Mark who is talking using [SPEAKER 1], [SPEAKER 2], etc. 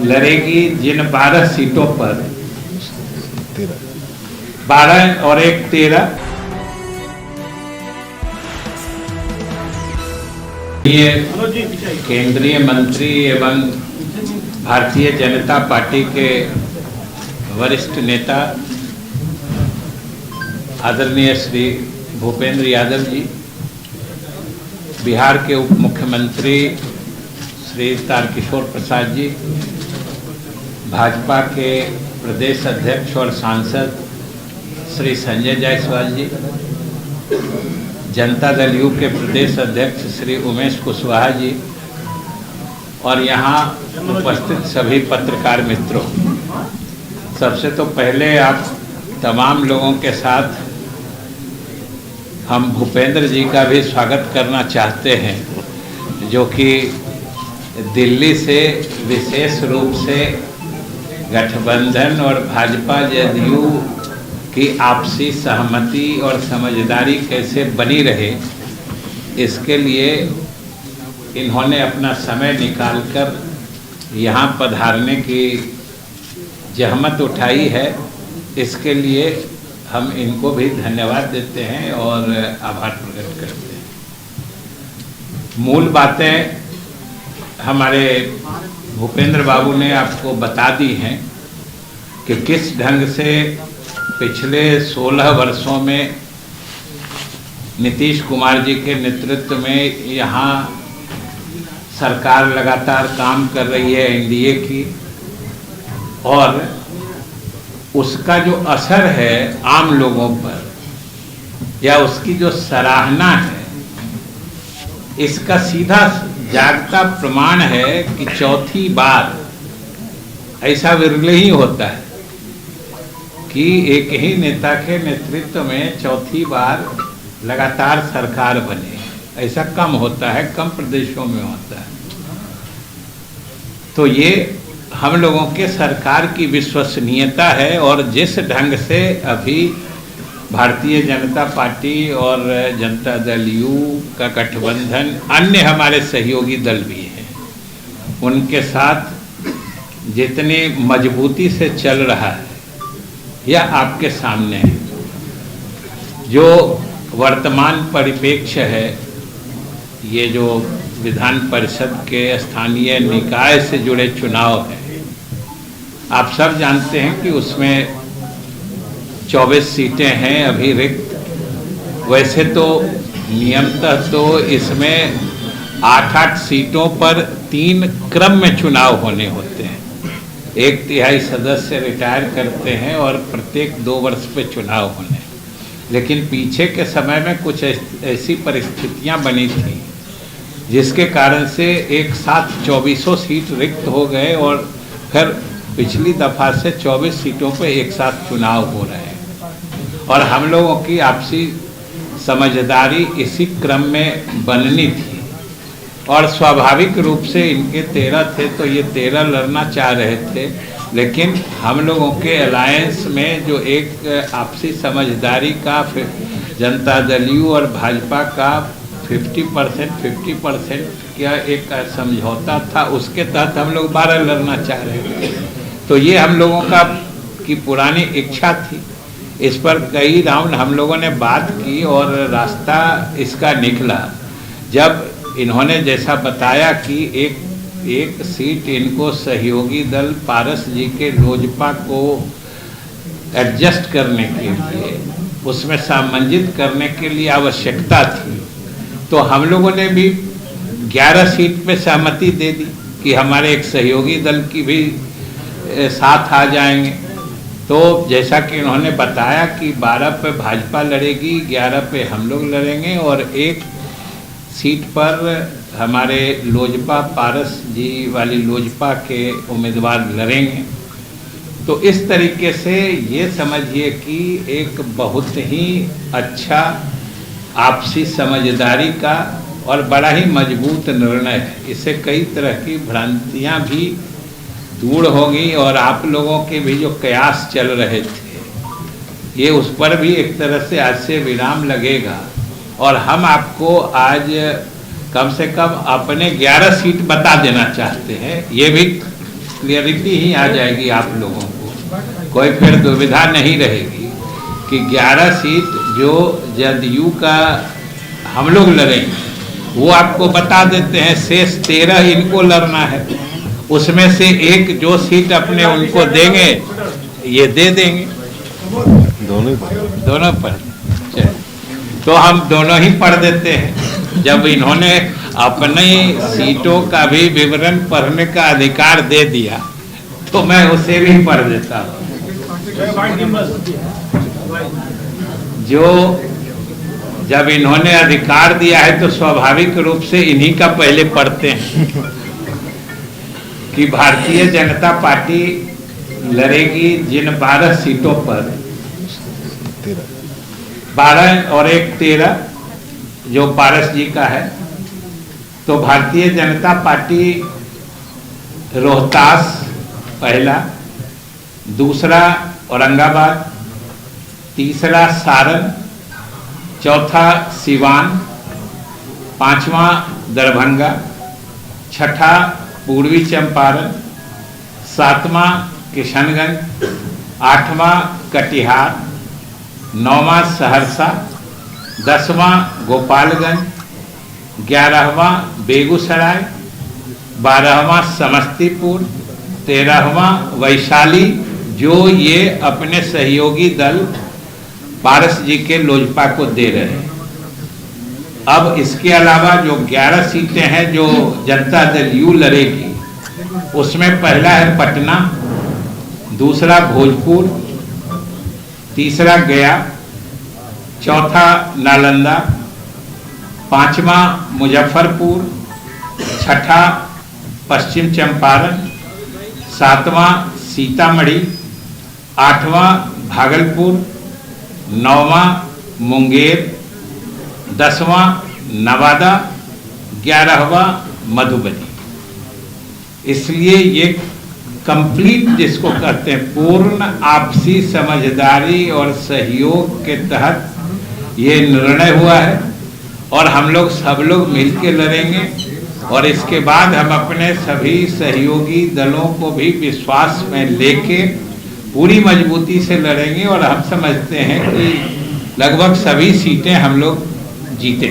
[SPEAKER 1] लड़ेगी जिन 12 सीटों पर 12 और 1 13 ये केंद्रीय मंत्री एवं भारतीय जनता पार्टी के वरिष्ठ नेता आदरणीय श्री भूपेंद्र यादव जी, बिहार के उप मुख्यमंत्री श्री तारकिशोर प्रसाद जी, भाजपा के प्रदेश अध्यक्ष और सांसद श्री संजय जायसवाल जी, जनता दल यू के प्रदेश अध्यक्ष श्री उमेश कुशवाहा जी और यहाँ उपस्थित सभी पत्रकार मित्रों, सबसे तो पहले आप तमाम लोगों के साथ हम भूपेंद्र जी का भी स्वागत करना चाहते हैं, जो कि दिल्ली से विशेष रूप से गठबंधन और भाजपा जदयू की आपसी सहमति और समझदारी कैसे बनी रहे, इसके लिए इन्होंने अपना समय निकालकर यहाँ पधारने की जहमत उठाई है। इसके लिए हम इनको भी धन्यवाद देते हैं और आभार प्रकट करते हैं। मूल बातें हमारे भूपेंद्र बाबू ने आपको बता दी हैं कि किस ढंग से पिछले 16 वर्षों में नीतीश कुमार जी के नेतृत्व में यहाँ सरकार लगातार काम कर रही है एनडीए की, और उसका जो असर है आम लोगों पर या उसकी जो सराहना है, इसका सीधा जागता प्रमाण है कि चौथी बार, ऐसा विरले ही होता है कि एक ही नेता के नेतृत्व में चौथी बार लगातार सरकार बने। ऐसा कम होता है, कम प्रदेशों में होता है। तो ये हम लोगों के सरकार की विश्वसनीयता है, और जिस ढंग से अभी भारतीय जनता पार्टी और जनता दल यू का गठबंधन, अन्य हमारे सहयोगी दल भी हैं, उनके साथ जितनी मजबूती से चल रहा है, यह आपके सामने है। जो वर्तमान परिप्रेक्ष्य है, ये जो विधान परिषद के स्थानीय निकाय से जुड़े चुनाव हैं, आप सब जानते हैं कि उसमें 24 सीटें हैं अभी रिक्त। वैसे तो नियमतः तो इसमें 8-8 सीटों पर 3 क्रम में चुनाव होने होते हैं। 1/3 सदस्य रिटायर करते हैं और प्रत्येक 2 वर्ष पे चुनाव होने। लेकिन पीछे के समय में कुछ ऐसी परिस्थितियां बनी थी जिसके कारण से एक साथ 24 सीट रिक्त हो गए, और फिर पिछली दफा से 24 सीटों पर एक साथ चुनाव हो रहे हैं। और हम लोगों की आपसी समझदारी इसी क्रम में बननी थी, और स्वाभाविक रूप से इनके 13 थे तो ये 13 लड़ना चाह रहे थे। लेकिन हम लोगों के अलायंस में जो एक आपसी समझदारी का, जनता दल यू और भाजपा का 50% का एक समझौता था, उसके तहत हम लोग 12 लड़ना चाह रहे थे। तो ये हम लोगों का की पुरानी इच्छा थी। इस पर कई राउंड हम लोगों ने बात की और रास्ता इसका निकला, जब इन्होंने जैसा बताया कि एक सीट इनको सहयोगी दल पारस जी के लोजपा को एडजस्ट करने के लिए, उसमें सामंजित करने के लिए आवश्यकता थी। तो हम लोगों ने भी 11 सीट पे सहमति दे दी कि हमारे एक सहयोगी दल की भी साथ आ जाएंगे। तो जैसा कि इन्होंने बताया कि 12 पे भाजपा लड़ेगी, 11 पे हम लोग लड़ेंगे, और 1 सीट पर हमारे लोजपा पारस जी वाली लोजपा के उम्मीदवार लड़ेंगे। तो इस तरीके से ये समझिए कि एक बहुत ही अच्छा आपसी समझदारी का और बड़ा ही मजबूत निर्णय है। इससे कई तरह की भ्रांतियां भी दूर होंगी, और आप लोगों के भी जो कयास चल रहे थे, ये उस पर भी एक तरह से आज से विराम लगेगा। और हम आपको आज कम से कम अपने 11 सीट बता देना चाहते हैं। ये भी क्लियरिटी ही आ जाएगी आप लोगों को, कोई फिर दुविधा नहीं रहेगी कि 11 सीट जो जदयू का हम लोग लड़ेंगे वो आपको बता देते हैं, शेष 13 इनको लड़ना है, उसमें से एक जो सीट अपने उनको देंगे ये दे देंगे, दोनों पर। तो हम दोनों ही पढ़ देते हैं। जब इन्होंने अपने सीटों का भी विवरण पढ़ने का अधिकार दे दिया तो मैं उसे भी पढ़ देता हूँ। जो जब इन्होंने अधिकार दिया है तो स्वाभाविक रूप से इन्हीं का पहले पढ़ते हैं कि भारतीय जनता पार्टी लड़ेगी जिन 12 सीटों पर, 12 और 1 13 जो पारस जी का है, तो भारतीय जनता पार्टी रोहतास पहला, दूसरा औरंगाबाद, तीसरा सारण, चौथा सिवान, पांचवा दरभंगा, छठा पूर्वी चंपारण, सातवां किशनगंज, आठवां कटिहार, 9वां सहरसा, 10वां गोपालगंज, 11वां बेगूसराय, 12वां समस्तीपुर, 13वां वैशाली, जो ये अपने सहयोगी दल पारस जी के लोजपा को दे रहे हैं। अब इसके अलावा जो 11 सीटें हैं जो जनता दल यू लड़ेगी, उसमें पहला है पटना, दूसरा भोजपुर, तीसरा गया, चौथा नालंदा, पांचवा मुजफ्फरपुर, छठा पश्चिम चंपारण, सातवां सीतामढ़ी, आठवां भागलपुर, 9वां मुंगेर, 10वां नवादा, 11वां मधुबनी। इसलिए ये कंप्लीट जिसको कहते हैं पूर्ण आपसी समझदारी और सहयोग के तहत ये निर्णय हुआ है और हम लोग सब लोग मिलकर लड़ेंगे और इसके बाद हम अपने सभी सहयोगी दलों को भी विश्वास में लेके पूरी मजबूती से लड़ेंगे और हम समझते हैं कि लगभग सभी सीटें हम लोग जीते।